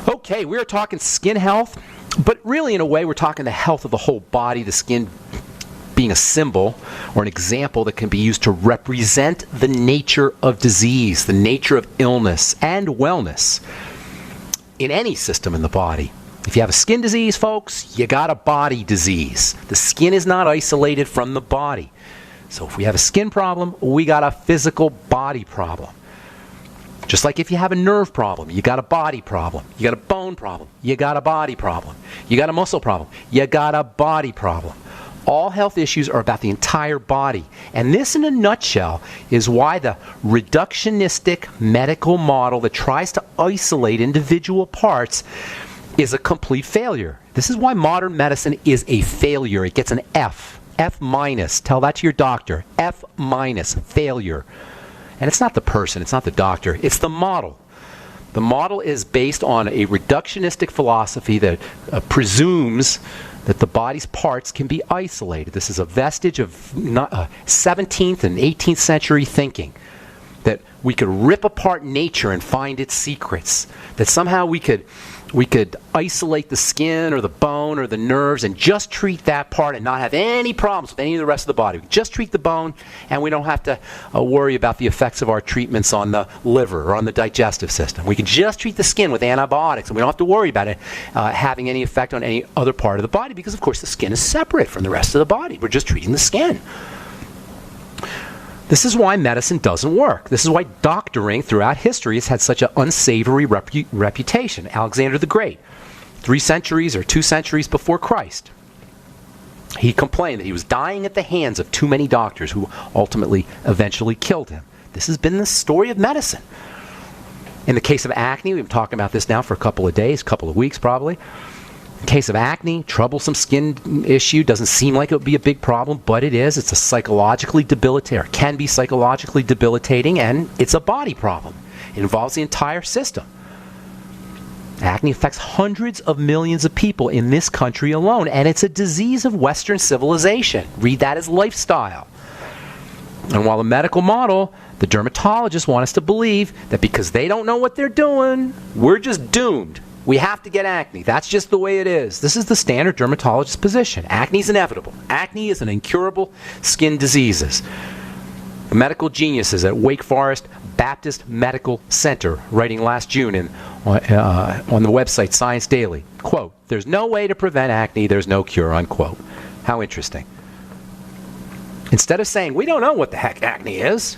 Okay, we're talking skin health, but really in a way we're talking the health of the whole body, the skin being a symbol or an example that can be used to represent the nature of disease, the nature of illness and wellness in any system in the body. If you have a skin disease, folks, you got a body disease. The skin is not isolated from the body. So if we have a skin problem, we got a physical body problem. Just like if you have a nerve problem, you got a body problem. You got a bone problem, you got a body problem. You got a muscle problem, you got a body problem. All health issues are about the entire body. And this, in a nutshell, is why the reductionistic medical model that tries to isolate individual parts is a complete failure. This is why modern medicine is a failure. It gets an F. F minus. Tell that to your doctor. F minus. Failure. And it's not the person, it's not the doctor, it's the model. The model is based on a reductionistic philosophy that presumes that the body's parts can be isolated. This is a vestige of 17th and 18th century thinking, that we could rip apart nature and find its secrets, that somehow we could isolate the skin or the bone or the nerves and just treat that part and not have any problems with any of the rest of the body. We just treat the bone and we don't have to worry about the effects of our treatments on the liver or on the digestive system. We can just treat the skin with antibiotics and we don't have to worry about it having any effect on any other part of the body because, of course, the skin is separate from the rest of the body. We're just treating the skin. This is why medicine doesn't work. This is why doctoring throughout history has had such an unsavory reputation. Alexander the Great, 3 centuries or 2 centuries before Christ, he complained that he was dying at the hands of too many doctors who ultimately, eventually killed him. This has been the story of medicine. In the case of acne, we've been talking about this now for a couple of days, couple of weeks probably. In the case of acne, troublesome skin issue, doesn't seem like it would be a big problem, but it is. It's a psychologically debilitating, or can be psychologically debilitating, and it's a body problem. It involves the entire system. Acne affects hundreds of millions of people in this country alone, and it's a disease of Western civilization. Read that as lifestyle. And while the medical model, the dermatologists want us to believe that because they don't know what they're doing, we're just doomed. We have to get acne. That's just the way it is. This is the standard dermatologist position. Acne is inevitable. Acne is an incurable skin disease. The medical geniuses at Wake Forest Baptist Medical Center, writing last June on the website Science Daily, quote, "There's no way to prevent acne, there's no cure," unquote. How interesting. Instead of saying, we don't know what the heck acne is,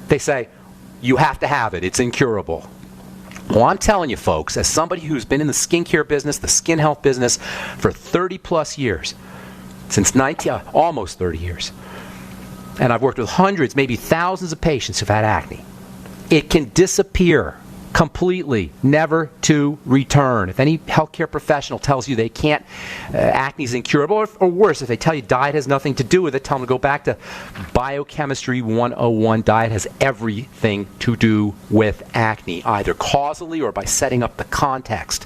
they say, you have to have it, it's incurable. Well, I'm telling you, folks, as somebody who's been in the skincare business, the skin health business, for 30 plus years, since almost 30 years, and I've worked with hundreds, maybe thousands of patients who've had acne, it can disappear completely, never to return. If any healthcare professional tells you they can't, acne is incurable, or worse, if they tell you diet has nothing to do with it, tell them to go back to Biochemistry 101. Diet has everything to do with acne, either causally or by setting up the context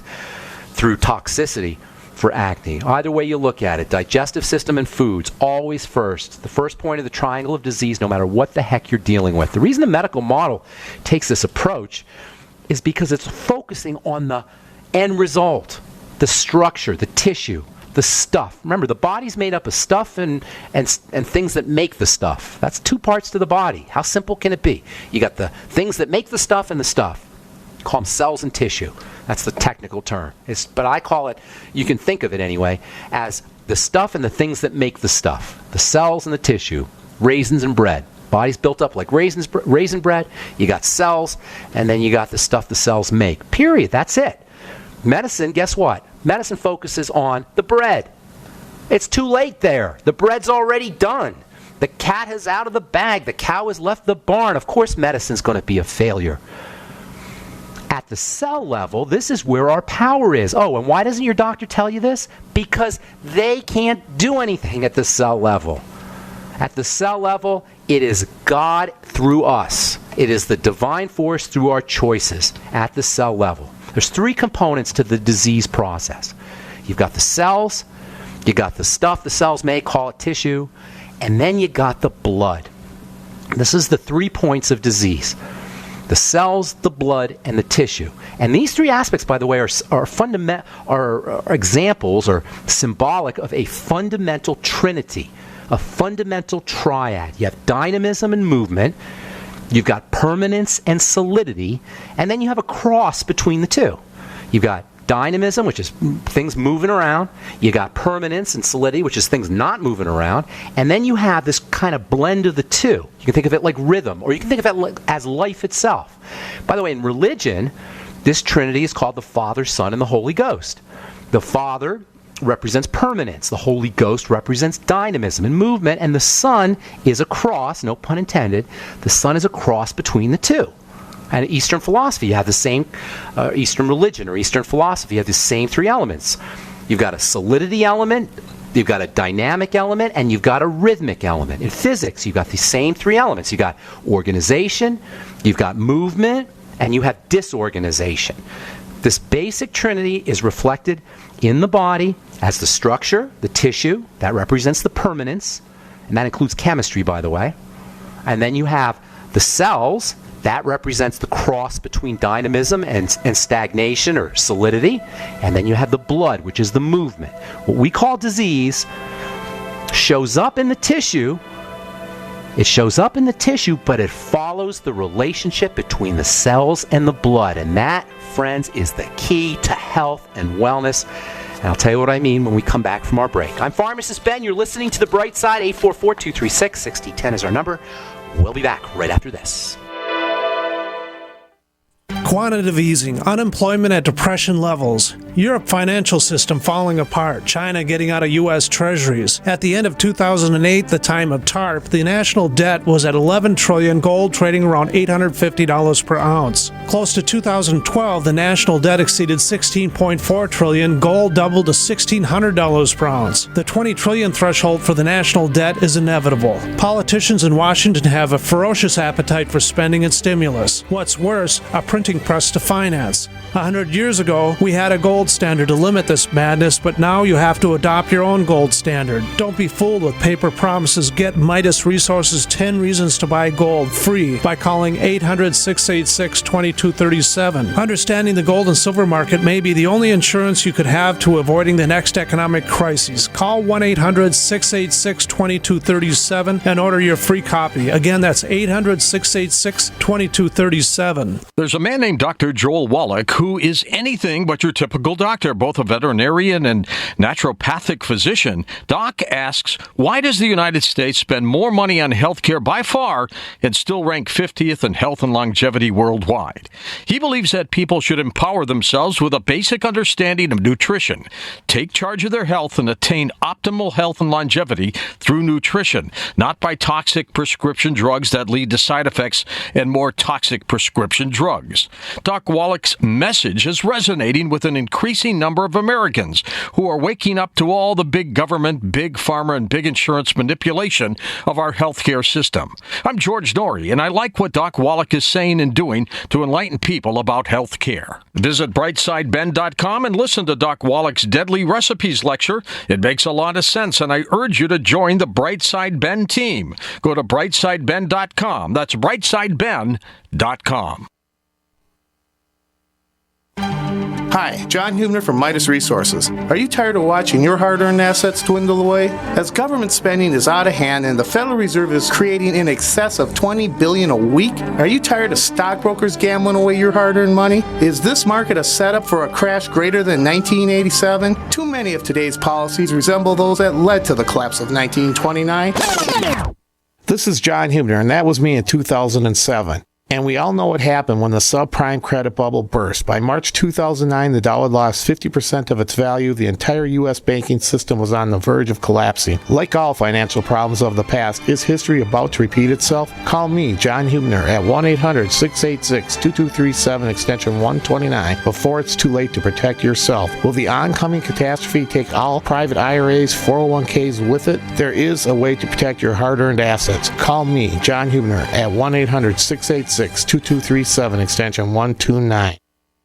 through toxicity for acne. Either way you look at it, digestive system and foods, always first. The first point of the triangle of disease, no matter what the heck you're dealing with. The reason the medical model takes this approach is because it's focusing on the end result, the structure, the tissue, the stuff. Remember, the body's made up of stuff and things that make the stuff. That's 2 parts to the body. How simple can it be? You got the things that make the stuff and the stuff. Call them cells and tissue. That's the technical term. But I call it, you can think of it anyway, as the stuff and the things that make the stuff. The cells and the tissue. Raisins and bread. Body's built up like raisin bread. You got cells, and then you got the stuff the cells make. Period. That's it. Medicine, guess what? Medicine focuses on the bread. It's too late there. The bread's already done. The cat is out of the bag. The cow has left the barn. Of course medicine's going to be a failure. At the cell level, this is where our power is. Oh, and why doesn't your doctor tell you this? Because they can't do anything at the cell level. At the cell level, it is God through us. It is the divine force through our choices at the cell level. There's 3 components to the disease process. You've got the cells, you got the stuff the cells make, call it tissue, and then you got the blood. This is the 3 points of disease. the cells, the blood, and the tissue. And these three aspects, by the way, are examples or symbolic of a fundamental trinity, a fundamental triad. You have dynamism and movement, you've got permanence and solidity, and then you have a cross between the two. You've got dynamism, which is things moving around. You got permanence and solidity, which is things not moving around. And then you have this kind of blend of the two. You can think of it like rhythm, or you can think of it as life itself. By the way, in religion, this Trinity is called the Father, Son, and the Holy Ghost. The Father represents permanence. The Holy Ghost represents dynamism and movement. And the Son is a cross, no pun intended, the Son is a cross between the two. And Eastern philosophy, you have the same, Eastern religion or Eastern philosophy, you have the same three elements. You've got a solidity element, you've got a dynamic element, and you've got a rhythmic element. In physics, you've got the same three elements. You've got organization, you've got movement, and you have disorganization. This basic trinity is reflected in the body as the structure, the tissue, that represents the permanence, and that includes chemistry, by the way. And then you have the cells, that represents the cross between dynamism and stagnation or solidity. And then you have the blood, which is the movement. What we call disease shows up in the tissue. It shows up in the tissue, but it follows the relationship between the cells and the blood. And that, friends, is the key to health and wellness. And I'll tell you what I mean when we come back from our break. I'm Pharmacist Ben. You're listening to The Bright Side. 844-236-6010 is our number. We'll be back right after this. Quantitative easing, unemployment at depression levels, Europe financial system falling apart, China getting out of U.S. treasuries. At the end of 2008, the time of TARP, the national debt was at $11 trillion, gold trading around $850 per ounce. Close to 2012, the national debt exceeded $16.4 trillion, gold doubled to $1,600 per ounce. The $20 trillion threshold for the national debt is inevitable. Politicians in Washington have a ferocious appetite for spending and stimulus. What's worse, a printing press to finance. 100 years ago, we had a gold standard to limit this madness, but now you have to adopt your own gold standard. Don't be fooled with paper promises. Get Midas Resources 10 Reasons to Buy Gold free by calling 800-686-2237. Understanding the gold and silver market may be the only insurance you could have to avoiding the next economic crisis. Call 1-800-686-2237 and order your free copy. Again, that's 800-686-2237. There's a man named Dr. Joel Wallach who is anything but your typical doctor, both a veterinarian and naturopathic physician. Doc asks, why does the United States spend more money on healthcare by far and still rank 50th in health and longevity worldwide? He believes that people should empower themselves with a basic understanding of nutrition, take charge of their health, and attain optimal health and longevity through nutrition, not by toxic prescription drugs that lead to side effects and more toxic prescription drugs. Doc Wallach's message is resonating with an increasing number of Americans who are waking up to all the big government, big pharma, and big insurance manipulation of our healthcare system. I'm George Norrie, and I like what Doc Wallach is saying and doing to enlighten people about healthcare. Visit brightsideben.com and listen to Doc Wallach's Deadly Recipes lecture. It makes a lot of sense, and I urge you to join the Brightside Ben team. Go to brightsideben.com. That's brightsideben.com. Hi, John Hubner from Midas Resources. Are you tired of watching your hard-earned assets dwindle away? As government spending is out of hand and the Federal Reserve is creating in excess of $20 billion a week, are you tired of stockbrokers gambling away your hard-earned money? Is this market a setup for a crash greater than 1987? Too many of today's policies resemble those that led to the collapse of 1929. This is John Hubner, and that was me in 2007. And we all know what happened when the subprime credit bubble burst. By March 2009, the dollar lost 50% of its value. The entire U.S. banking system was on the verge of collapsing. Like all financial problems of the past, is history about to repeat itself? Call me, John Hubner, at 1-800-686-2237, extension 129, before it's too late to protect yourself. Will the oncoming catastrophe take all private IRAs, 401ks with it? There is a way to protect your hard-earned assets. Call me, John Hubner, at 1-800-686-2237, extension 129.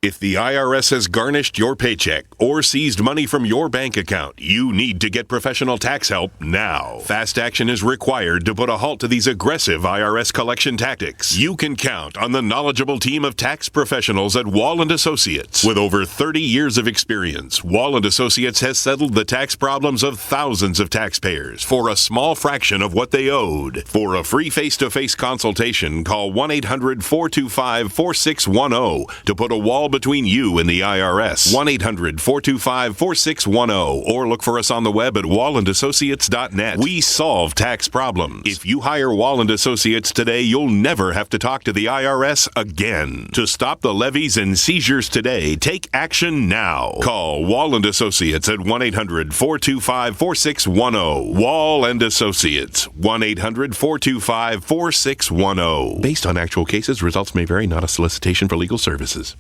If the IRS has garnished your paycheck or seized money from your bank account, you need to get professional tax help now. Fast action is required to put a halt to these aggressive IRS collection tactics. You can count on the knowledgeable team of tax professionals at Wall & Associates. With over 30 years of experience, Wall & Associates has settled the tax problems of thousands of taxpayers for a small fraction of what they owed. For a free face-to-face consultation, call 1-800-425-4610 to put a wall between you and the IRS. 1-800-425-4610 or look for us on the web at wallandassociates.net. We solve tax problems. If you hire Wall & Associates today, you'll never have to talk to the IRS again. To stop the levies and seizures today, take action now. Call Wall & Associates at 1-800-425-4610. Wall & Associates. 1-800-425-4610. Based on actual cases, results may vary, not a solicitation for legal services.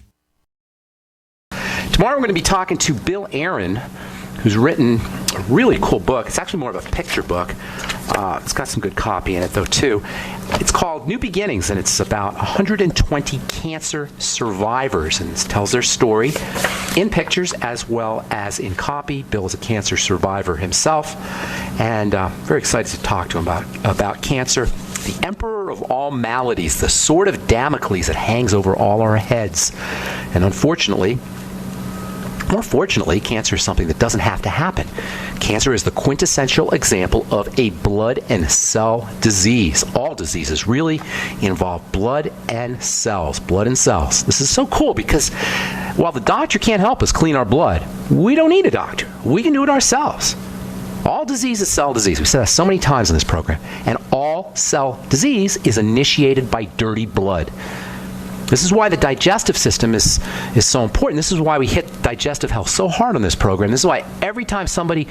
Tomorrow we're going to be talking to Bill Aaron, who's written a really cool book. It's actually more of a picture book. It's got some good copy in it, though, too. It's called New Beginnings, and it's about 120 cancer survivors, and it tells their story in pictures as well as in copy. Bill is a cancer survivor himself, and very excited to talk to him about cancer. The emperor of all maladies, the sword of Damocles that hangs over all our heads. And unfortunately, more fortunately, cancer is something that doesn't have to happen. Cancer is the quintessential example of a blood and cell disease. All diseases really involve blood and cells. Blood and cells. This is so cool because while the doctor can't help us clean our blood, we don't need a doctor. We can do it ourselves. All disease is cell disease. We've said that so many times in this program. And all cell disease is initiated by dirty blood. This is why the digestive system is so important. This is why we hit digestive health so hard on this program. This is why every time somebody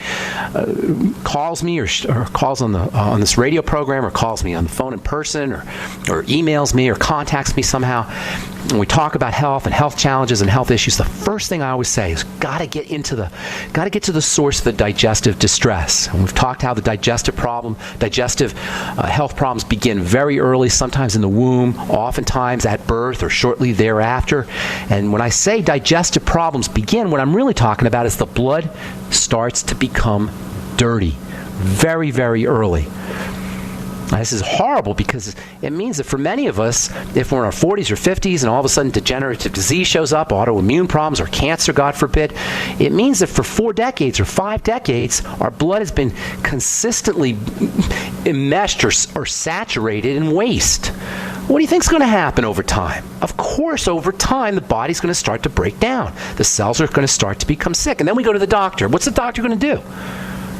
calls me or calls on this radio program or calls me on the phone in person or emails me or contacts me somehow, and we talk about health and health challenges and health issues, the first thing I always say is got to get to the source of the digestive distress. And we've talked how the digestive health problems begin very early, sometimes in the womb, oftentimes at birth or shortly thereafter. And when I say digestive problems begin, what I'm really talking about is the blood starts to become dirty very, very early. Now, this is horrible because it means that for many of us, if we're in our 40s or 50s and all of a sudden degenerative disease shows up, autoimmune problems or cancer, God forbid, it means that for 4 decades or 5 decades, our blood has been consistently enmeshed or saturated in waste. What do you think is going to happen over time? Of course, over time, the body's going to start to break down. The cells are going to start to become sick. And then we go to the doctor. What's the doctor going to do?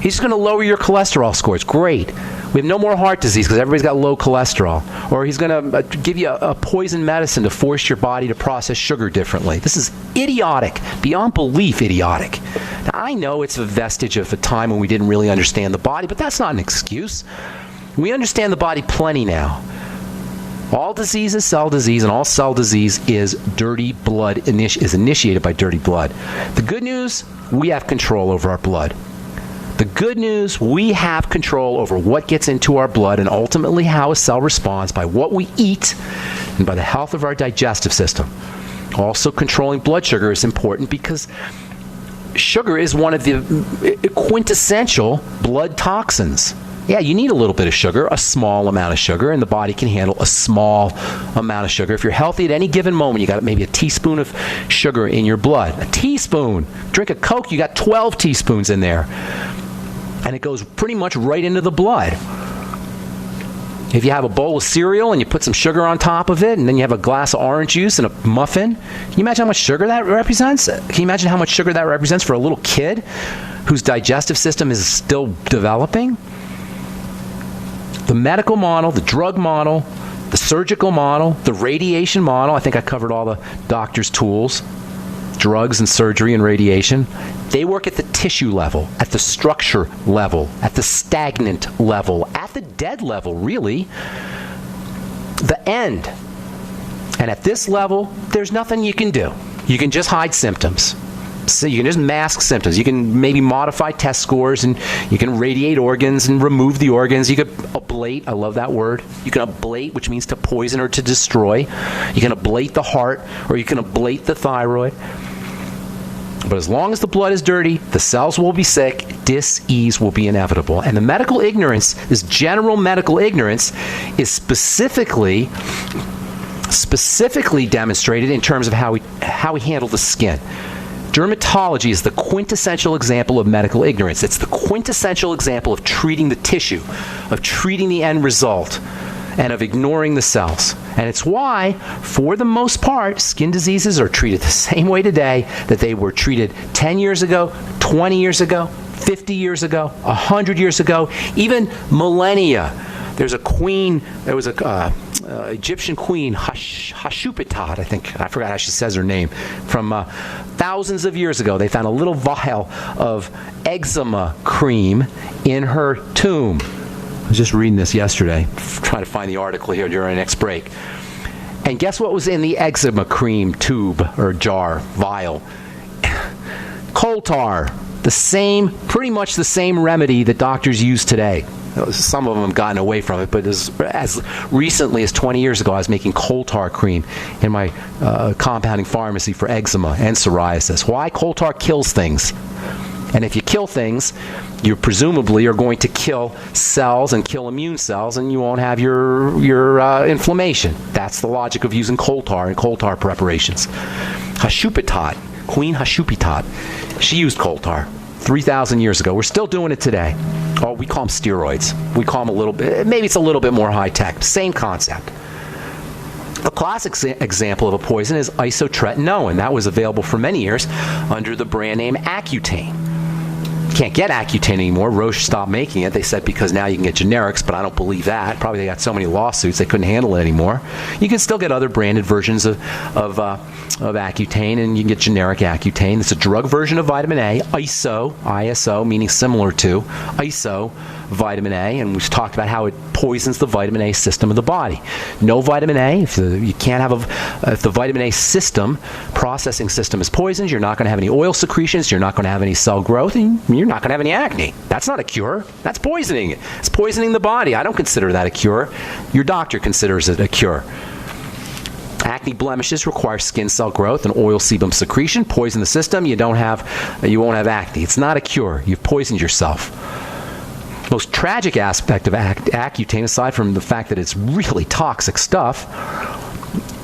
He's going to lower your cholesterol scores. Great. We have no more heart disease because everybody's got low cholesterol. Or he's going to give you a poison medicine to force your body to process sugar differently. This is idiotic, beyond belief idiotic. Now, I know it's a vestige of a time when we didn't really understand the body, but that's not an excuse. We understand the body plenty now. All disease is cell disease, and all cell disease is dirty blood, is initiated by dirty blood. The good news, we have control over our blood. The good news, we have control over what gets into our blood and ultimately how a cell responds by what we eat and by the health of our digestive system. Also, controlling blood sugar is important because sugar is one of the quintessential blood toxins. Yeah, you need a little bit of sugar, a small amount of sugar, and the body can handle a small amount of sugar. If you're healthy at any given moment, you got maybe a teaspoon of sugar in your blood. A teaspoon. Drink a Coke, you got 12 teaspoons in there. And it goes pretty much right into the blood. If you have a bowl of cereal and you put some sugar on top of it, and then you have a glass of orange juice and a muffin, can you imagine how much sugar that represents? Can you imagine how much sugar that represents for a little kid whose digestive system is still developing? The medical model, the drug model, the surgical model, the radiation model, I think I covered all the doctor's tools, drugs and surgery and radiation. They work at the tissue level, at the structure level, at the stagnant level, at the dead level, really. The end. And at this level, there's nothing you can do. You can just hide symptoms. So you can just mask symptoms. You can maybe modify test scores, and you can radiate organs and remove the organs. You could ablate. I love that word. You can ablate, which means to poison or to destroy. You can ablate the heart, or you can ablate the thyroid. But as long as the blood is dirty, the cells will be sick, dis-ease will be inevitable. And the medical ignorance, this general medical ignorance, is specifically demonstrated in terms of how we handle the skin. Dermatology is the quintessential example of medical ignorance. It's the quintessential example of treating the tissue, of treating the end result, and of ignoring the cells. And it's why, for the most part, skin diseases are treated the same way today that they were treated 10 years ago, 20 years ago, 50 years ago, 100 years ago, even millennia. There's a queen, there was a Egyptian queen, Hatshepsut, I think. I forgot how she says her name. From thousands of years ago, they found a little vial of eczema cream in her tomb. I was just reading this yesterday, trying to find the article here during our next break. And guess what was in the eczema cream tube or jar, vial? Coal tar. Pretty much the same remedy that doctors use today. Some of them have gotten away from it, but as recently as 20 years ago, I was making coal tar cream in my compounding pharmacy for eczema and psoriasis. Why? Coal tar kills things. And if you kill things, you presumably are going to kill cells and kill immune cells, and you won't have your inflammation. That's the logic of using coal tar and coal tar preparations. Hatshepsut, Queen Hatshepsut, she used coal tar 3,000 years ago. We're still doing it today. Oh, we call them steroids. We call them a little bit, maybe it's a little bit more high-tech. Same concept. A classic example of a poison is isotretinoin. That was available for many years under the brand name Accutane. Can't get Accutane anymore. Roche stopped making it. They said because now you can get generics, but I don't believe that. Probably they got so many lawsuits they couldn't handle it anymore. You can still get other branded versions of Accutane, and you can get generic Accutane. It's a drug version of vitamin A, ISO, meaning similar to ISO vitamin A, and we've talked about how it poisons the vitamin A system of the body. No vitamin A, if the vitamin A processing system is poisoned, you're not going to have any oil secretions, you're not going to have any cell growth, and you're not going to have any acne. That's not a cure. That's poisoning it. It's poisoning the body. I don't consider that a cure. Your doctor considers it a cure. Acne blemishes require skin cell growth and oil sebum secretion. Poison the system, you won't have acne. It's not a cure. You've poisoned yourself. Most tragic aspect of Accutane, aside from the fact that it's really toxic stuff,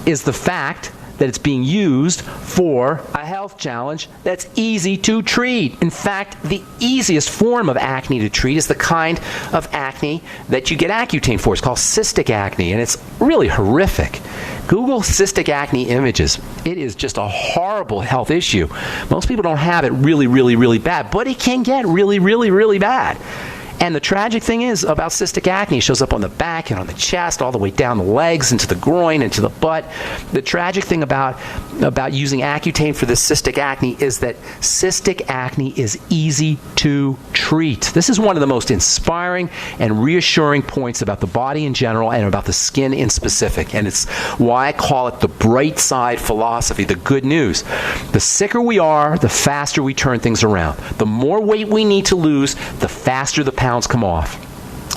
is the fact that it's being used for a health challenge that's easy to treat. In fact, the easiest form of acne to treat is the kind of acne that you get Accutane for. It's called cystic acne, and it's really horrific. Google cystic acne images. It is just a horrible health issue. Most people don't have it really, really, really bad, but it can get really, really, really bad. And the tragic thing is about cystic acne, it shows up on the back and on the chest, all the way down the legs, into the groin, into the butt. The tragic thing about using Accutane for this cystic acne is that cystic acne is easy to treat. This is one of the most inspiring and reassuring points about the body in general and about the skin in specific. And it's why I call it the bright side philosophy, the good news. The sicker we are, the faster we turn things around. The more weight we need to lose, the faster the pounds come off.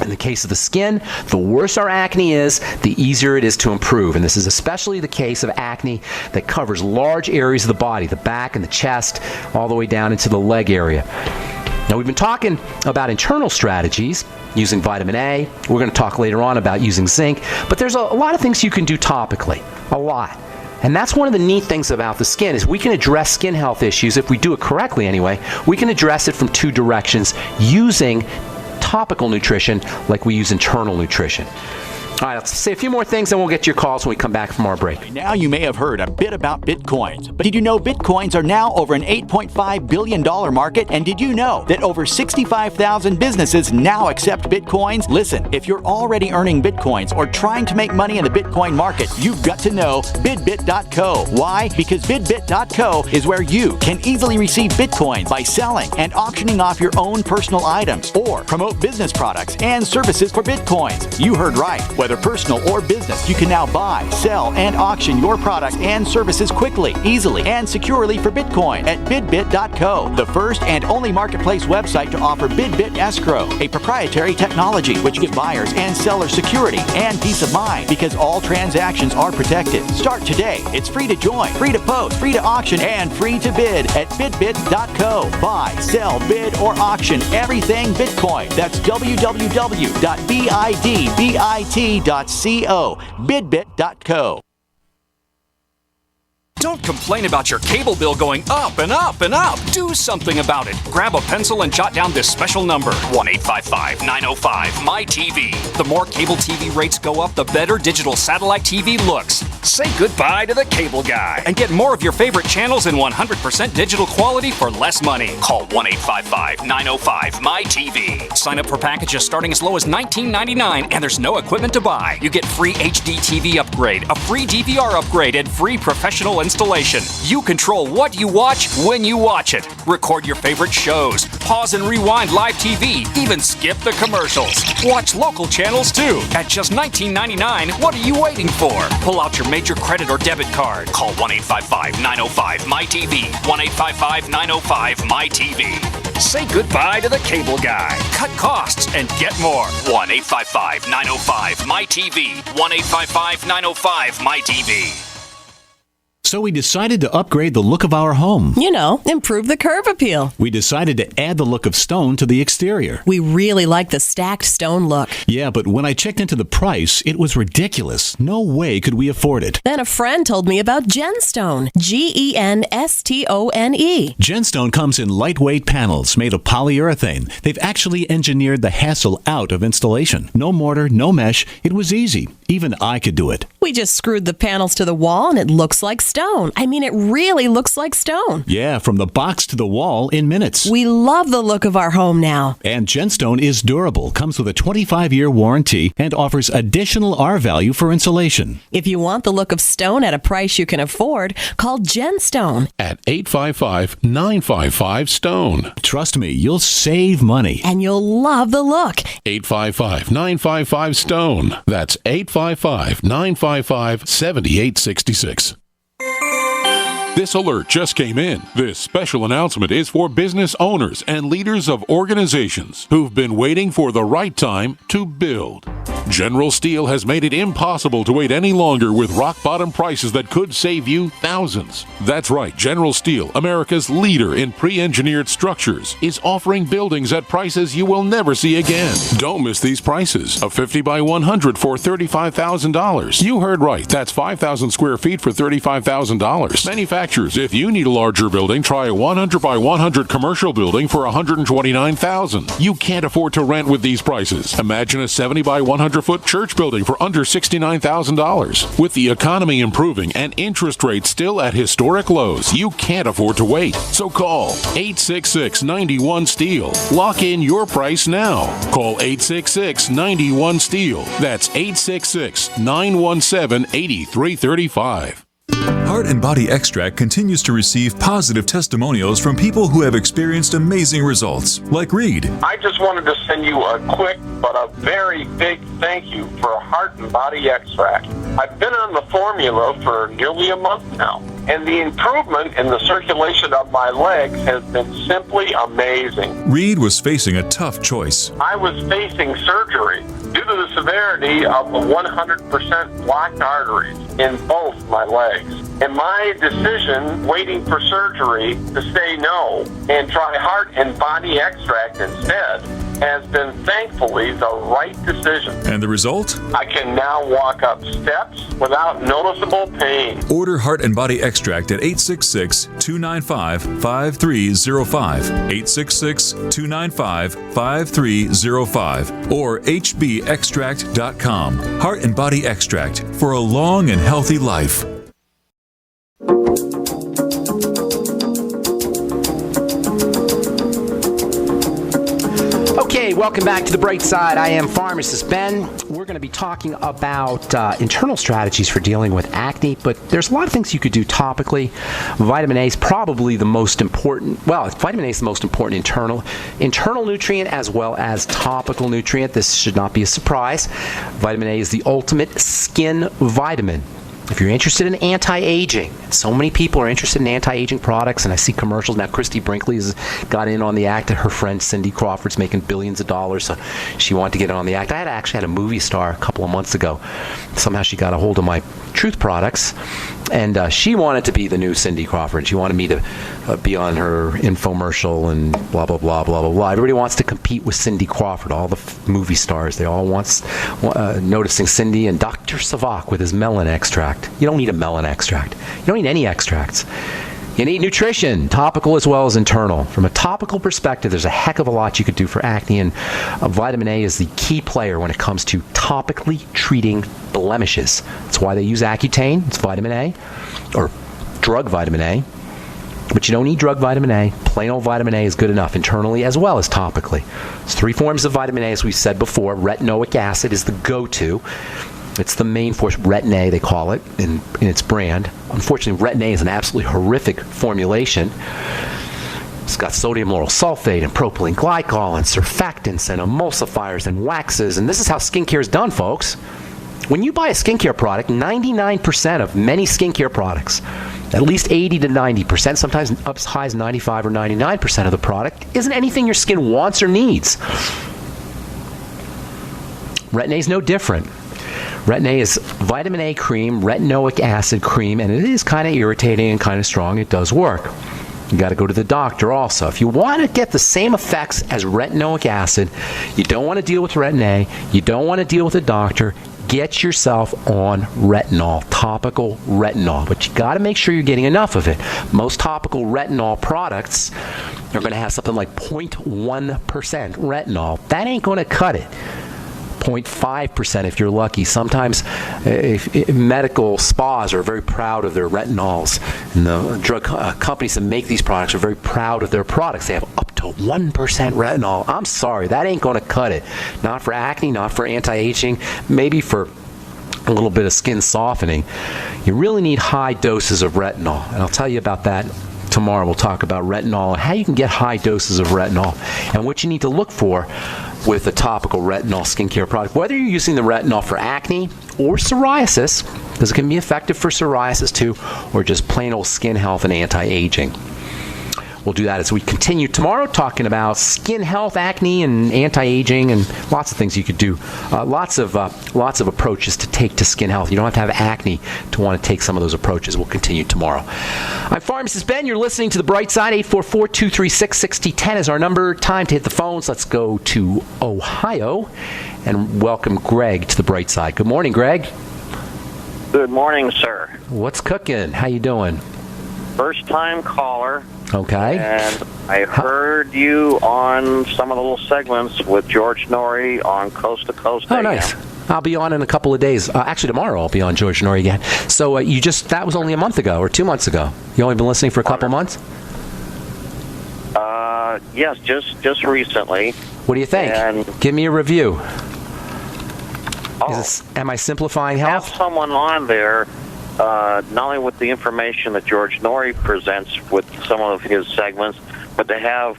In the case of the skin, the worse our acne is, the easier it is to improve. And this is especially the case of acne that covers large areas of the body, the back and the chest, all the way down into the leg area. Now, we've been talking about internal strategies using vitamin A. We're going to talk later on about using zinc. But there's a lot of things you can do topically. A lot. And that's one of the neat things about the skin is we can address skin health issues, if we do it correctly anyway, we can address it from two directions using topical nutrition like we use internal nutrition. All right, let's say a few more things and we'll get to your calls when we come back from our break. Now you may have heard a bit about Bitcoins, but did you know Bitcoins are now over an $8.5 billion market? And did you know that over 65,000 businesses now accept Bitcoins? Listen, if you're already earning Bitcoins or trying to make money in the Bitcoin market, you've got to know bidbit.co. Why? Because bidbit.co is where you can easily receive Bitcoins by selling and auctioning off your own personal items or promote business products and services for Bitcoins. You heard right. Whether Whether personal or business, you can now buy, sell, and auction your products and services quickly, easily, and securely for Bitcoin at bidbit.co, the first and only marketplace website to offer BidBit Escrow, a proprietary technology which gives buyers and sellers security and peace of mind because all transactions are protected. Start today. It's free to join, free to post, free to auction, and free to bid at bidbit.co. Buy, sell, bid, or auction everything Bitcoin. That's www.bidbit.co. Bidbit.co. Don't complain about your cable bill going up and up and up. Do something about it. Grab a pencil and jot down this special number, 1-855-905-MY-TV. The more cable TV rates go up, the better digital satellite TV looks. Say goodbye to the cable guy and get more of your favorite channels in 100% digital quality for less money. Call 1-855-905-MY-TV. Sign up for packages starting as low as $19.99 and there's no equipment to buy. You get free HD TV upgrade, a free DVR upgrade, and free professional installation. You control what you watch when you watch it. Record your favorite shows, pause and rewind live TV, even skip the commercials. Watch local channels too. At just $19.99, what are you waiting for? Pull out your major credit or debit card. Call 1-855-905-MY-TV. 1-855-905-MY-TV. Say goodbye to the cable guy. Cut costs and get more. 1-855-905-MY-TV. 1-855-905-MY-TV. So we decided to upgrade the look of our home. You know, improve the curb appeal. We decided to add the look of stone to the exterior. We really like the stacked stone look. Yeah, but when I checked into the price, it was ridiculous. No way could we afford it. Then a friend told me about Genstone. Genstone. Genstone comes in lightweight panels made of polyurethane. They've actually engineered the hassle out of installation. No mortar, no mesh. It was easy. Even I could do it. We just screwed the panels to the wall and it looks like stone. I mean, it really looks like stone. Yeah, from the box to the wall in minutes. We love the look of our home now. And Genstone is durable, comes with a 25-year warranty, and offers additional R value for insulation. If you want the look of stone at a price you can afford, call Genstone at 855-955-STONE. Trust me, you'll save money. And you'll love the look. 855-955-STONE. That's 855-955-7866. This alert just came in. This special announcement is for business owners and leaders of organizations who've been waiting for the right time to build. General Steel has made it impossible to wait any longer with rock-bottom prices that could save you thousands. That's right, General Steel, America's leader in pre-engineered structures, is offering buildings at prices you will never see again. Don't miss these prices. A 50 by 100 for $35,000. You heard right, that's 5,000 square feet for $35,000. Manufacturers, if you need a larger building, try a 100 by 100 commercial building for $129,000. You can't afford to rent with these prices. Imagine a 70 by 100-foot church building for under $69,000. With the economy improving and interest rates still at historic lows, you can't afford to wait. So call 866-91-STEEL. Lock in your price now. Call 866-91-STEEL. That's 866-917-8335. Heart and Body Extract continues to receive positive testimonials from people who have experienced amazing results, like Reed. I just wanted to send you a quick but a very big thank you for Heart and Body Extract. I've been on the formula for nearly a month now, and the improvement in the circulation of my legs has been simply amazing. Reed was facing a tough choice. I was facing surgery due to the severity of the 100% blocked arteries in both my legs. And my decision, waiting for surgery, to say no and try Heart and Body Extract instead, has been thankfully the right decision. And the result? I can now walk up steps without noticeable pain. Order Heart and Body Extract at 866-295-5305, 866-295-5305, or hbextract.com. Heart and Body Extract for a long and healthy life. Okay, Hey, welcome back to The Bright Side. I am Pharmacist Ben. We're going to be talking about internal strategies for dealing with acne, but there's a lot of things you could do topically. Vitamin A is probably the most important. Well, vitamin A is the most important internal nutrient as well as topical nutrient. This should not be a surprise. Vitamin A is the ultimate skin vitamin. If you're interested in anti-aging, so many people are interested in anti-aging products, and I see commercials now. Christy Brinkley has got in on the act, and her friend Cindy Crawford's making billions of dollars, so she wanted to get in on the act. I actually had a movie star a couple of months ago. Somehow she got a hold of my Truth products, and she wanted to be the new Cindy Crawford. She wanted me to be on her infomercial and blah, blah, blah, blah, blah, blah. Everybody wants to compete with Cindy Crawford, all the movie stars. They all want noticing Cindy and Dr. Savak with his melon extract. You don't need a melon extract. You don't need any extracts. You need nutrition, topical as well as internal. From a topical perspective, there's a heck of a lot you could do for acne, and vitamin A is the key player when it comes to topically treating blemishes. That's why they use Accutane. It's vitamin A, or drug vitamin A. But you don't need drug vitamin A. Plain old vitamin A is good enough internally as well as topically. There's three forms of vitamin A, as we said before. Retinoic acid is the go-to. It's the main force, Retin A, they call it, in its brand. Unfortunately, Retin A is an absolutely horrific formulation. It's got sodium lauryl sulfate and propylene glycol and surfactants and emulsifiers and waxes. And this is how skincare is done, folks. When you buy a skincare product, 99% of many skincare products, at least 80 to 90%, sometimes up as high as 95 or 99% of the product, isn't anything your skin wants or needs. Retin A is no different. Retin A is vitamin A cream, retinoic acid cream, and it is kind of irritating and kind of strong. It does work. You got to go to the doctor also. If you want to get the same effects as retinoic acid, you don't want to deal with Retin A, you don't want to deal with a doctor, get yourself on retinol, topical retinol. But you got to make sure you're getting enough of it. Most topical retinol products are going to have something like 0.1% retinol. That ain't going to cut it. 0.5% if you're lucky. Sometimes medical spas are very proud of their retinols, and the drug companies that make these products are very proud of their products. They have up to 1% retinol. I'm sorry, that ain't going to cut it. Not for acne, not for anti-aging, maybe for a little bit of skin softening. You really need high doses of retinol, and I'll tell you about that tomorrow. We'll talk about retinol and how you can get high doses of retinol and what you need to look for with a topical retinol skincare product. Whether you're using the retinol for acne or psoriasis, because it can be effective for psoriasis too, or just plain old skin health and anti-aging. We'll do that as we continue tomorrow, talking about skin health, acne, and anti-aging, and lots of things you could do. Lots of approaches to take to skin health. You don't have to have acne to want to take some of those approaches. We'll continue tomorrow. I'm Pharmacist Ben. You're listening to The Bright Side. 844-236-6010 is our number. Time to hit the phones. Let's go to Ohio and welcome Greg to The Bright Side. Good morning, Greg. Good morning, sir. What's cooking? How you doing? First-time caller. Okay. And I heard you on some of the little segments with George Norrie on Coast to Coast. Oh, nice. I'll be on in a couple of days. Actually, tomorrow I'll be on George Norrie again. So that was only a month ago or 2 months ago. You only been listening for a couple of months? Yes, just recently. What do you think? And give me a review. Am I simplifying health? Have someone on there, not only with the information that George Norrie presents with some of his segments, but to have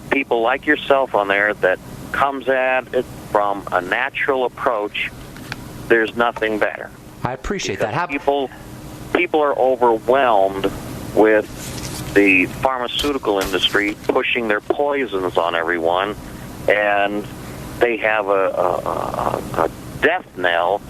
people like yourself on there that comes at it from a natural approach. There's nothing better. I appreciate that. People are overwhelmed with the pharmaceutical industry pushing their poisons on everyone, and they have a death knell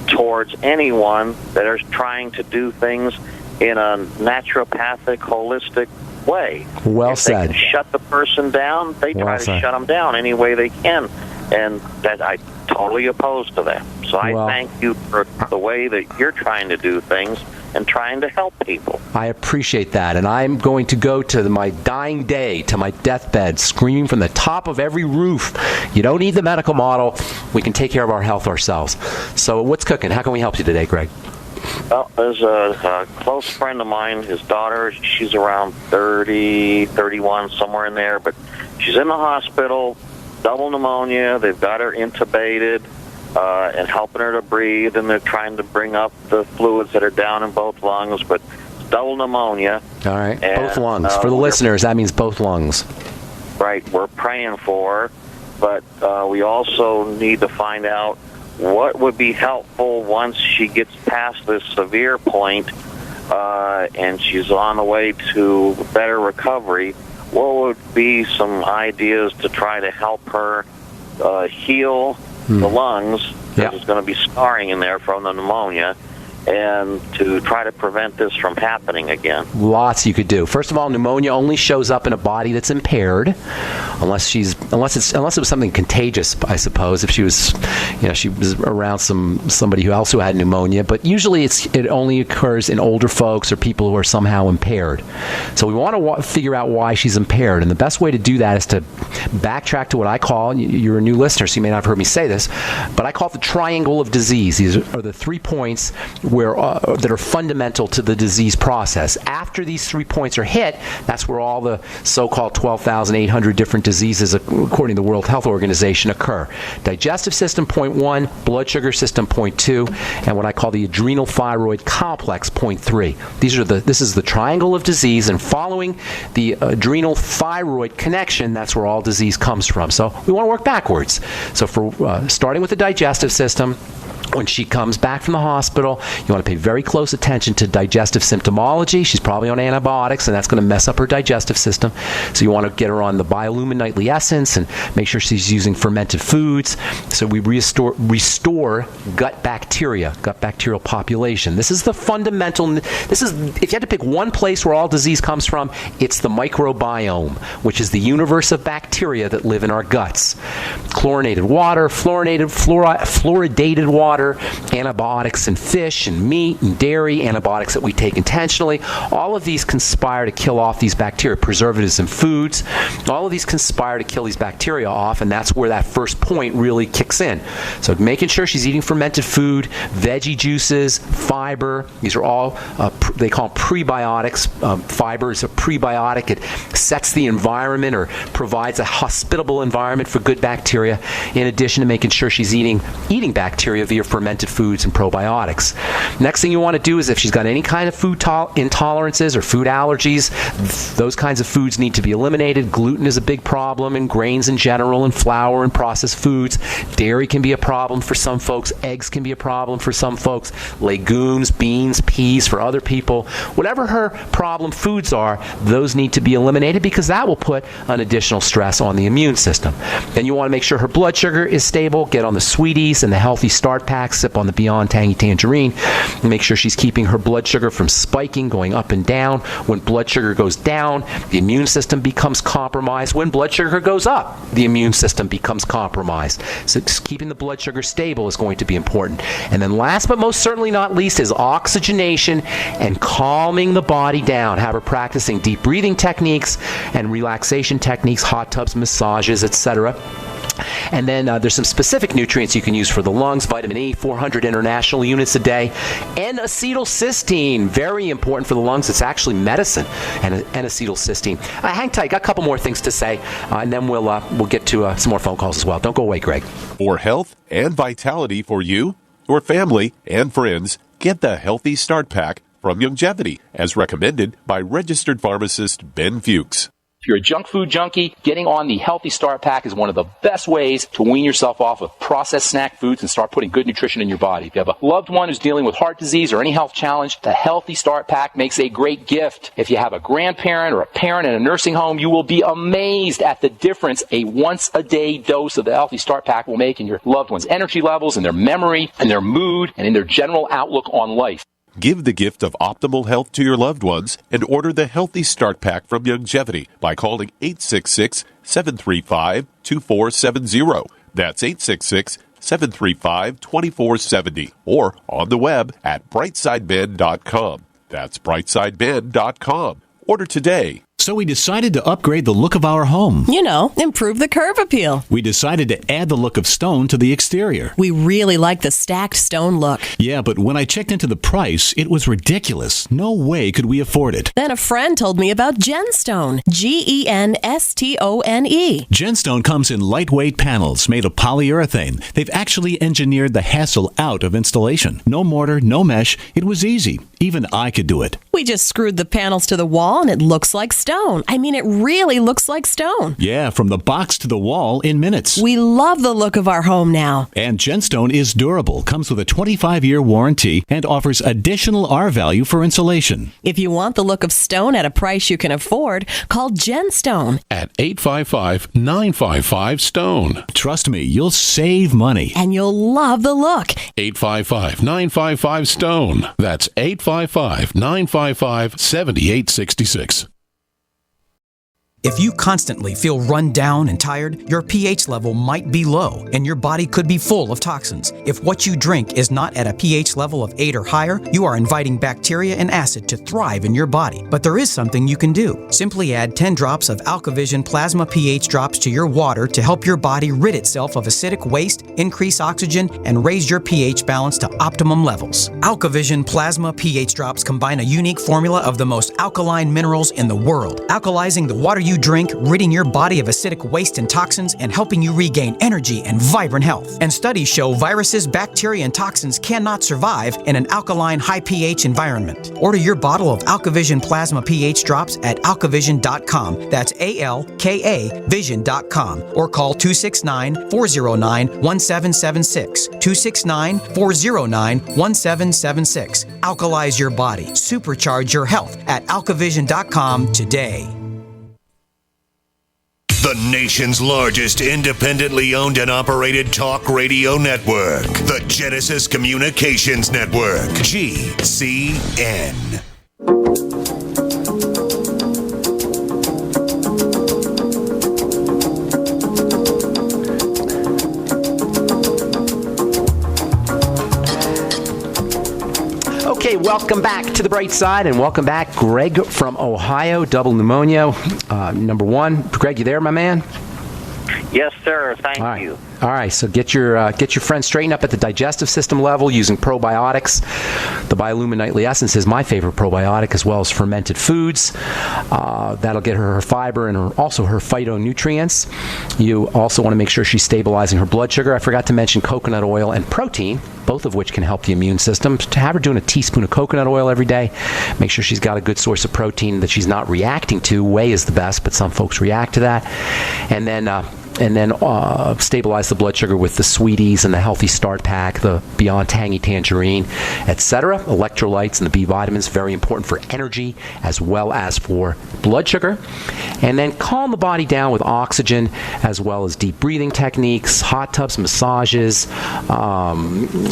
towards anyone that are trying to do things in a naturopathic, holistic way. Well if said. They can shut the person down, they try to shut them down any way they can, and that I totally opposed to that. So I thank you for the way that you're trying to do things and trying to help people. I appreciate that, and I'm going to go to my dying day, to my deathbed, screaming from the top of every roof, you don't need the medical model, we can take care of our health ourselves. So what's cooking? How can we help you today, Greg? Well, there's a close friend of mine, his daughter, she's around 30, 31, somewhere in there, but she's in the hospital. double pneumonia. They've got her intubated and helping her to breathe, and they're trying to bring up the fluids that are down in both lungs, but double pneumonia. All right, And, both lungs. For the listeners, that means both lungs. Right, we're praying for her, but we also need to find out what would be helpful once she gets past this severe point and she's on the way to better recovery. What would be some ideas to try to help her heal the lungs? Because there's going to be scarring in there from the pneumonia, and to try to prevent this from happening again. Lots you could do. First of all, pneumonia only shows up in a body that's impaired, unless it was something contagious, I suppose. If she was around somebody else who had pneumonia, but usually it only occurs in older folks or people who are somehow impaired. So we want to figure out why she's impaired, and the best way to do that is to backtrack to what I call, you're a new listener, so you may not have heard me say this, but I call it the triangle of disease. These are the 3 points that are fundamental to the disease process. After these 3 points are hit, that's where all the so-called 12,800 different diseases, according to the World Health Organization, occur. Digestive system, point 1, blood sugar system, point 2, and what I call the adrenal thyroid complex, point 3. This is the triangle of disease, and following the adrenal thyroid connection, that's where all disease comes from. So we want to work backwards. So for starting with the digestive system, when she comes back from the hospital, you want to pay very close attention to digestive symptomology. She's probably on antibiotics, and that's going to mess up her digestive system. So you want to get her on the Biolumin Nightly Essence and make sure she's using fermented foods. So we restore gut bacterial population. This is the fundamental. If you had to pick one place where all disease comes from, it's the microbiome, which is the universe of bacteria that live in our guts. Chlorinated water, fluoridated water, antibiotics in fish and meat and dairy, antibiotics that we take intentionally. All of these conspire to kill off these bacteria. Preservatives in foods. All of these conspire to kill these bacteria off, and that's where that first point really kicks in. So making sure she's eating fermented food, veggie juices, fiber. These are all, they call them prebiotics. Fiber is a prebiotic. It sets the environment or provides a hospitable environment for good bacteria, in addition to making sure she's eating bacteria via fermented foods and probiotics. Next thing you want to do is if she's got any kind of food intolerances or food allergies, those kinds of foods need to be eliminated. Gluten is a big problem, and grains in general, and flour and processed foods. Dairy can be a problem for some folks. Eggs can be a problem for some folks. Legumes, beans, peas for other people. Whatever her problem foods are, those need to be eliminated because that will put an additional stress on the immune system. Then you want to make sure her blood sugar is stable. Get on the Sweeties and the Healthy Start Pack. Sip on the Beyond Tangy Tangerine. Make sure she's keeping her blood sugar from spiking, going up and down. When blood sugar goes down, the immune system becomes compromised. When blood sugar goes up, the immune system becomes compromised. So just keeping the blood sugar stable is going to be important. And then last but most certainly not least is oxygenation and calming the body down. Have her practicing deep breathing techniques and relaxation techniques, hot tubs, massages, etc. And then there's some specific nutrients you can use for the lungs. Vitamin E, 400 international units a day. N-acetylcysteine, very important for the lungs. It's actually medicine, N-acetylcysteine. Hang tight, got a couple more things to say, and then we'll get to some more phone calls as well. Don't go away, Greg. For health and vitality for you, your family, and friends, get the Healthy Start Pack from Longevity, as recommended by registered pharmacist Ben Fuchs. If you're a junk food junkie, getting on the Healthy Start Pack is one of the best ways to wean yourself off of processed snack foods and start putting good nutrition in your body. If you have a loved one who's dealing with heart disease or any health challenge, the Healthy Start Pack makes a great gift. If you have a grandparent or a parent in a nursing home, you will be amazed at the difference a once-a-day dose of the Healthy Start Pack will make in your loved one's energy levels, in their memory, in their mood, and in their general outlook on life. Give the gift of optimal health to your loved ones and order the Healthy Start Pack from Longevity by calling 866-735-2470. That's 866-735-2470. Or on the web at brightsideben.com. That's brightsideben.com. Order today. So we decided to upgrade the look of our home. You know, improve the curb appeal. We decided to add the look of stone to the exterior. We really like the stacked stone look. Yeah, but when I checked into the price, it was ridiculous. No way could we afford it. Then a friend told me about Genstone. Genstone. Genstone comes in lightweight panels made of polyurethane. They've actually engineered the hassle out of installation. No mortar, no mesh. It was easy. Even I could do it. We just screwed the panels to the wall and it looks like stone. I mean, it really looks like stone. Yeah, from the box to the wall in minutes. We love the look of our home now. And Genstone is durable, comes with a 25-year warranty, and offers additional R value for insulation. If you want the look of stone at a price you can afford, call Genstone at 855-955-STONE. Trust me, you'll save money. And you'll love the look. 855-955-STONE. That's 855-955-7866. If you constantly feel run down and tired, your pH level might be low and your body could be full of toxins. If what you drink is not at a pH level of 8 or higher, you are inviting bacteria and acid to thrive in your body. But there is something you can do. Simply add 10 drops of AlkaVision Plasma pH drops to your water to help your body rid itself of acidic waste, increase oxygen, and raise your pH balance to optimum levels. AlkaVision Plasma pH drops combine a unique formula of the most alkaline minerals in the world, alkalizing the water you drink, ridding your body of acidic waste and toxins, and helping you regain energy and vibrant health. And studies show viruses, bacteria, and toxins cannot survive in an alkaline, high pH environment. Order your bottle of AlkaVision Plasma pH drops at alkavision.com. That's ALKA Vision.com. Or call 269-409-1776. 269-409-1776. Alkalize your body. Supercharge your health at alkavision.com today. The nation's largest independently owned and operated talk radio network. The Genesis Communications Network. GCN. Okay, welcome back to the bright side, and welcome back, Greg from Ohio, double pneumonia, number one. Greg, you there, my man? Yes, sir. Thank you. All right, so get your friend straightened up at the digestive system level using probiotics. The Biolumin Nightly Essence is my favorite probiotic, as well as fermented foods. That'll get her fiber and also her phytonutrients. You also want to make sure she's stabilizing her blood sugar. I forgot to mention coconut oil and protein, both of which can help the immune system. To have her doing a teaspoon of coconut oil every day, make sure she's got a good source of protein that she's not reacting to. Whey is the best, but some folks react to that. And then stabilize the blood sugar with the Sweeties and the Healthy Start Pack, the Beyond Tangy Tangerine, etc. Electrolytes and the B vitamins, very important for energy as well as for blood sugar. And then calm the body down with oxygen, as well as deep breathing techniques, hot tubs, massages,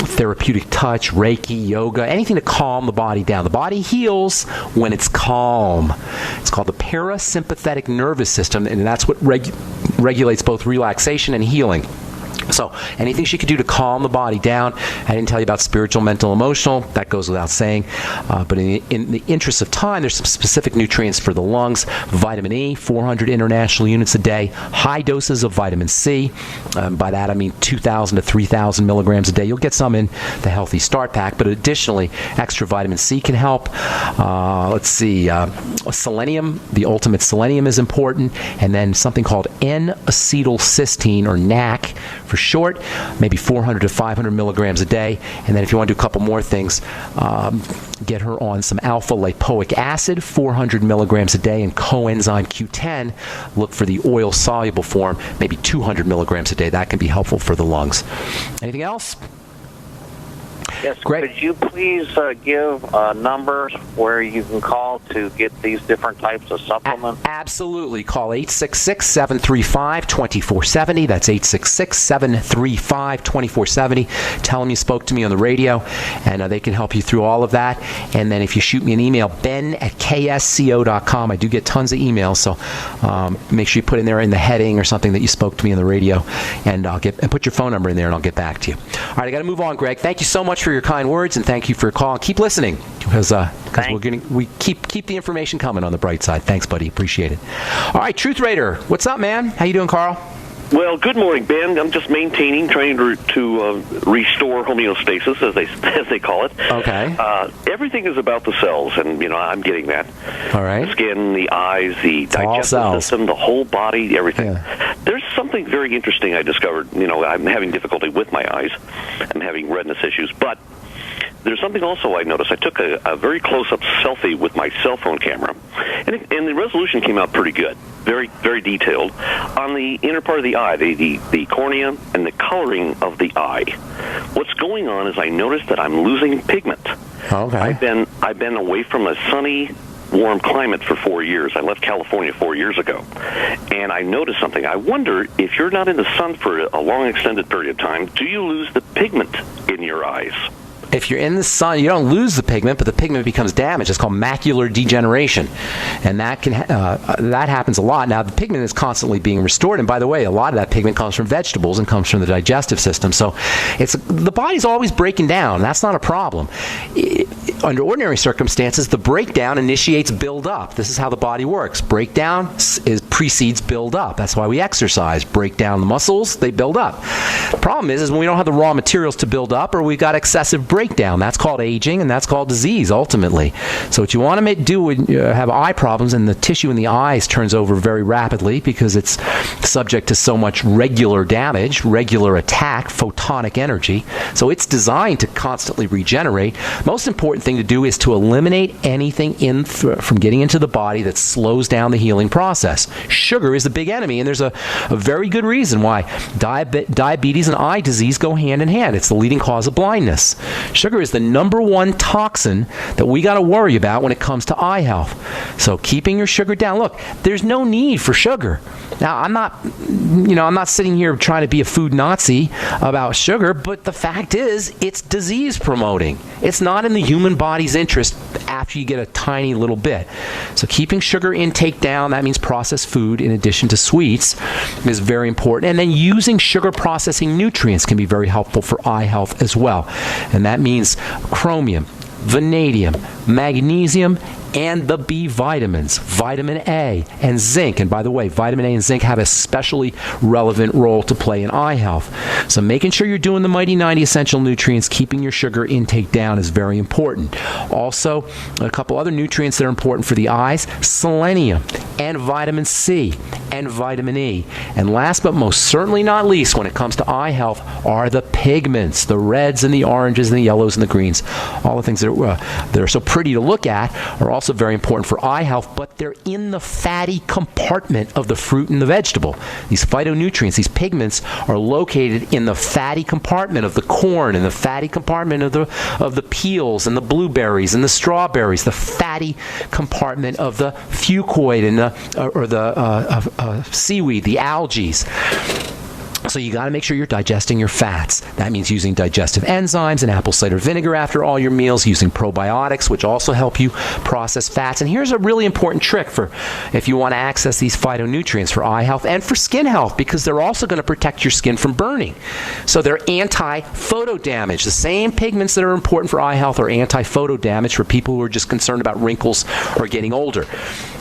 therapeutic touch, Reiki, yoga, anything to calm the body down. The body heals when it's calm. It's called the parasympathetic nervous system, and that's what regulates both relaxation and healing. So anything she could do to calm the body down. I didn't tell you about spiritual, mental, emotional. That goes without saying. But in the interest of time, there's some specific nutrients for the lungs. Vitamin E, 400 international units a day. High doses of vitamin C. By that I mean 2,000 to 3,000 milligrams a day. You'll get some in the Healthy Start Pack. But additionally, extra vitamin C can help. Selenium. The ultimate selenium is important. And then something called N-acetylcysteine, or NAC for short, maybe 400 to 500 milligrams a day. And then if you want to do a couple more things, get her on some alpha lipoic acid, 400 milligrams a day, and coenzyme Q10. Look for the oil-soluble form, maybe 200 milligrams a day. That can be helpful for the lungs. Anything else? Yes, Great. Could you please give numbers where you can call to get these different types of supplements? Absolutely. Call 866-735-2470. That's 866-735-2470. Tell them you spoke to me on the radio, and they can help you through all of that. And then if you shoot me an email, ben@ksco.com. I do get tons of emails, so make sure you put in there in the heading or something that you spoke to me on the radio, and put your phone number in there, and I'll get back to you. All right, I got to move on, Greg. Thank you so much for your your kind words, and thank you for your call. Keep listening, because we keep the information coming on the bright side. Thanks, buddy. Appreciate it. All right, Truth Raider, what's up, man? How you doing, Karl? Well, good morning, Ben. I'm just trying to restore homeostasis, as they call it. Okay. Everything is about the cells, and I'm getting that. All right. The skin, the eyes, the digestive system, the whole body, everything. Yeah. There's something very interesting I discovered. I'm having difficulty with my eyes. I'm having redness issues, but there's something also I noticed. I took a very close-up selfie with my cell phone camera, and the resolution came out pretty good, very, very detailed, on the inner part of the eye, the cornea, and the coloring of the eye. What's going on is I noticed that I'm losing pigment. Okay. I've been away from a sunny, warm climate for 4 years. I left California 4 years ago, and I noticed something. I wonder, if you're not in the sun for a long, extended period of time, do you lose the pigment in your eyes? If you're in the sun, you don't lose the pigment, but the pigment becomes damaged. It's called macular degeneration, and that happens a lot. Now, the pigment is constantly being restored, and by the way, a lot of that pigment comes from vegetables and comes from the digestive system. So, the body's always breaking down. That's not a problem. Under ordinary circumstances, the breakdown initiates build-up. This is how the body works. Breakdown precedes build-up. That's why we exercise. Break down the muscles, they build up. The problem is when we don't have the raw materials to build up, or we've got excessive breakdown. That's called aging, and that's called disease, ultimately. So what you want to do when you have eye problems, and the tissue in the eyes turns over very rapidly because it's subject to so much regular damage, regular attack, photonic energy. So it's designed to constantly regenerate. Most important thing to do is to eliminate anything from getting into the body that slows down the healing process. Sugar is the big enemy, and there's a very good reason why diabetes and eye disease go hand in hand. It's the leading cause of blindness. Sugar is the number one toxin that we got to worry about when it comes to eye health. So keeping your sugar down. Look, there's no need for sugar. Now, I'm not sitting here trying to be a food Nazi about sugar, but the fact is, it's disease promoting. It's not in the human body's interest after you get a tiny little bit. So keeping sugar intake down, that means processed food in addition to sweets, is very important. And then using sugar processing nutrients can be very helpful for eye health as well. And that means chromium, vanadium, magnesium, and the B vitamins, vitamin A and zinc. And by the way, vitamin A and zinc have a especially relevant role to play in eye health. So making sure you're doing the Mighty 90 essential nutrients, keeping your sugar intake down is very important. Also, a couple other nutrients that are important for the eyes, selenium and vitamin C and vitamin E. And last but most certainly not least, when it comes to eye health, are the pigments, the reds and the oranges and the yellows and the greens. All the things that are so pretty to look at are also very important for eye health, but they're in the fatty compartment of the fruit and the vegetable. These phytonutrients, these pigments, are located in the fatty compartment of the corn and the fatty compartment of the peels and the blueberries and the strawberries, the fatty compartment of the fucoid and the seaweed, the algae. So you got to make sure you're digesting your fats. That means using digestive enzymes and apple cider vinegar after all your meals, using probiotics, which also help you process fats. And here's a really important trick for if you want to access these phytonutrients for eye health and for skin health, because they're also going to protect your skin from burning. So they're anti-photo damage. The same pigments that are important for eye health are anti-photo damage for people who are just concerned about wrinkles or getting older.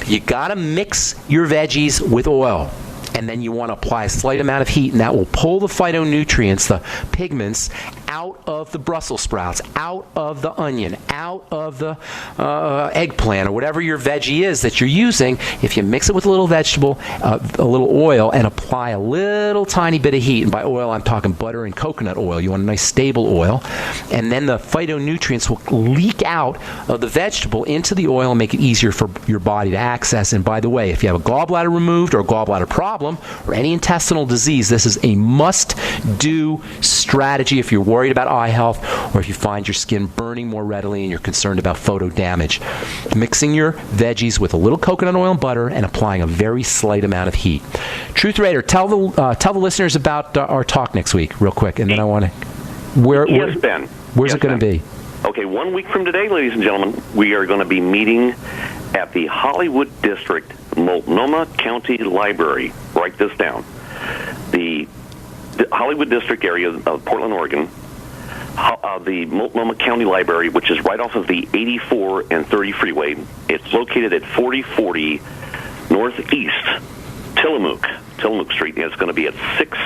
You got to mix your veggies with oil. And then you want to apply a slight amount of heat, and that will pull the phytonutrients, the pigments, out of the Brussels sprouts, out of the onion, out of the eggplant, or whatever your veggie is that you're using. If you mix it with a little vegetable, a little oil, and apply a little tiny bit of heat, and by oil I'm talking butter and coconut oil. You want a nice stable oil. And then the phytonutrients will leak out of the vegetable into the oil and make it easier for your body to access. And by the way, if you have a gallbladder removed or a gallbladder problem or any intestinal disease, this is a must-do strategy if you're worried about eye health or if you find your skin burning more readily and you're concerned about photo damage. Mixing your veggies with a little coconut oil and butter and applying a very slight amount of heat. Truth Raider, tell the listeners about our talk next week real quick, and then I want to... Yes, Ben. Where's it going to be? Okay, 1 week from today, ladies and gentlemen, we are going to be meeting at the Hollywood District, Multnomah County Library. Write this down. The Hollywood District area of Portland, Oregon. the Multnomah County Library, which is right off of the 84 and 30 freeway. It's located at 4040 Northeast Tillamook Street, and it's going to be at 6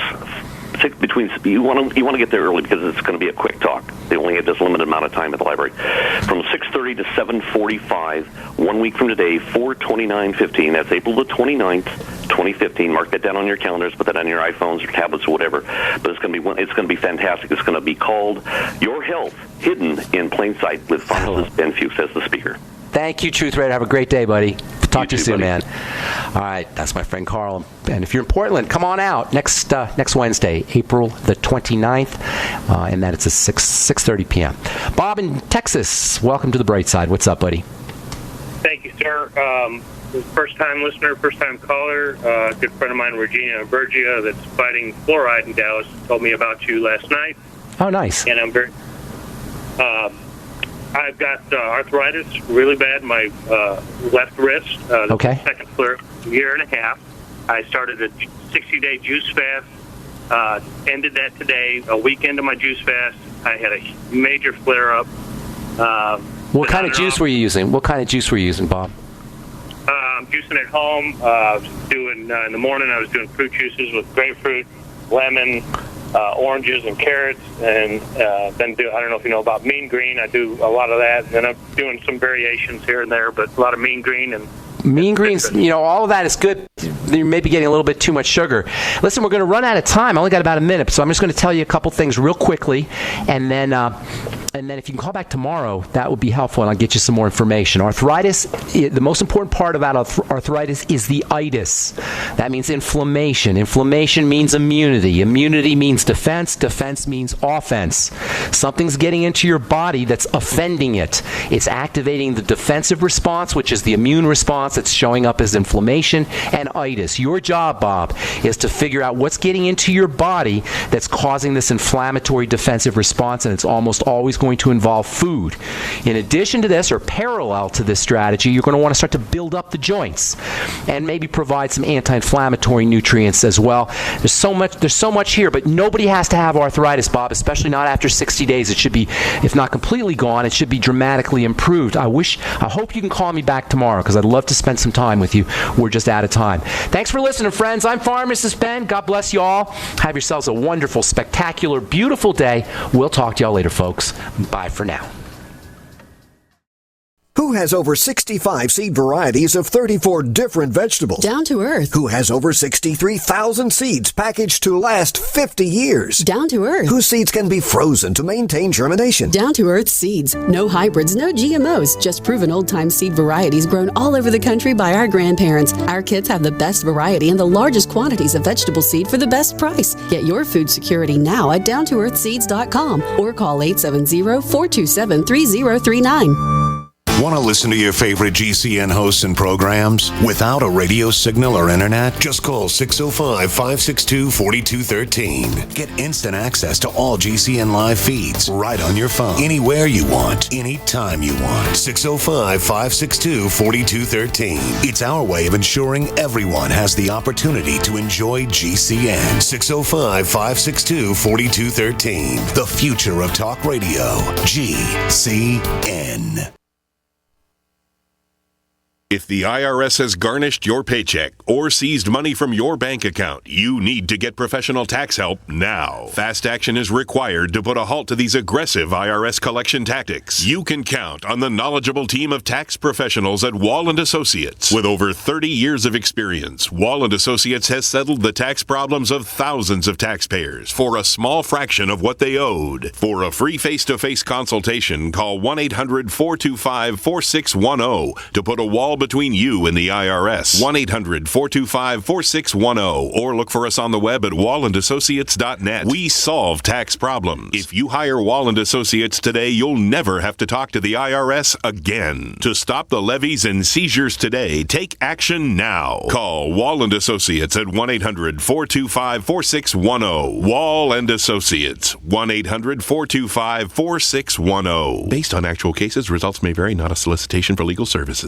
between. You want to get there early because it's going to be a quick talk. They only have this limited amount of time at the library, from 6:30 to 7:45. 1 week from today, 4/29/15. That's April the 29th, 2015. Mark that down on your calendars. Put that on your iPhones or tablets or whatever. But it's going to be fantastic. It's going to be called "Your Health Hidden in Plain Sight" with pharmacist Ben Fuchs as the speaker. Thank you, Truth Raider. Have a great day, buddy. Talk to you soon, buddy. man. All right, that's my friend Karl. And if you're in Portland, come on out next Wednesday, April the 29th, and that it's at 6:30 p.m. Bob in Texas, welcome to the bright side. What's up, buddy? Thank you, sir. First-time listener, first-time caller. A good friend of mine, Regina Bergia, that's fighting fluoride in Dallas, told me about you last night. Oh, nice. And I'm very... I've got arthritis really bad in my left wrist. Okay. Second flare, year and a half. I started a 60-day juice fast. Ended that today. A week into my juice fast, I had a major flare-up. What kind of juice were you using? What kind of juice were you using, Bob? I'm juicing at home. In the morning, I was doing fruit juices with grapefruit, lemon, oranges, and carrots, and I don't know if you know about mean green. I do a lot of that, and then I'm doing some variations here and there, but a lot of mean green and. Mean greens, all of that is good. You may be getting a little bit too much sugar. Listen, we're going to run out of time. I only got about a minute, so I'm just going to tell you a couple things real quickly, and then if you can call back tomorrow, that would be helpful, and I'll get you some more information. Arthritis, the most important part about arthritis is the itis. That means inflammation. Inflammation means immunity. Immunity means defense. Defense means offense. Something's getting into your body that's offending it. It's activating the defensive response, which is the immune response. That's showing up as inflammation and itis. Your job, Bob, is to figure out what's getting into your body that's causing this inflammatory defensive response, and it's almost always going to involve food. In addition to this, or parallel to this strategy, you're going to want to start to build up the joints and maybe provide some anti-inflammatory nutrients as well. There's so much here, but nobody has to have arthritis, Bob, especially not after 60 days. It should be, if not completely gone, it should be dramatically improved. I hope you can call me back tomorrow, because I'd love to spend some time with you. We're just out of time. Thanks for listening, friends. I'm Pharmacist Ben. God bless you all. Have yourselves a wonderful, spectacular, beautiful day. We'll talk to y'all later, folks. Bye for now. Who has over 65 seed varieties of 34 different vegetables? Down to Earth. Who has over 63,000 seeds packaged to last 50 years? Down to Earth. Whose seeds can be frozen to maintain germination? Down to Earth seeds. No hybrids, no GMOs, just proven old-time seed varieties grown all over the country by our grandparents. Our kits have the best variety and the largest quantities of vegetable seed for the best price. Get your food security now at downtoearthseeds.com or call 870-427-3039. Want to listen to your favorite GCN hosts and programs without a radio signal or internet? Just call 605-562-4213. Get instant access to all GCN live feeds right on your phone, anywhere you want, anytime you want. 605-562-4213. It's our way of ensuring everyone has the opportunity to enjoy GCN. 605-562-4213. The future of talk radio. GCN. If the IRS has garnished your paycheck or seized money from your bank account, you need to get professional tax help now. Fast action is required to put a halt to these aggressive IRS collection tactics. You can count on the knowledgeable team of tax professionals at Wall & Associates. With over 30 years of experience, Wall & Associates has settled the tax problems of thousands of taxpayers for a small fraction of what they owed. For a free face-to-face consultation, call 1-800-425-4610 to put a wall between you and the IRS. 1-800-425-4610 or look for us on the web at wallandassociates.net. We solve tax problems. If you hire Wall & Associates today, you'll never have to talk to the IRS again. To stop the levies and seizures today, take action now. Call Wall & Associates at 1-800-425-4610. Wall & Associates, 1-800-425-4610. Based on actual cases, results may vary, not a solicitation for legal services.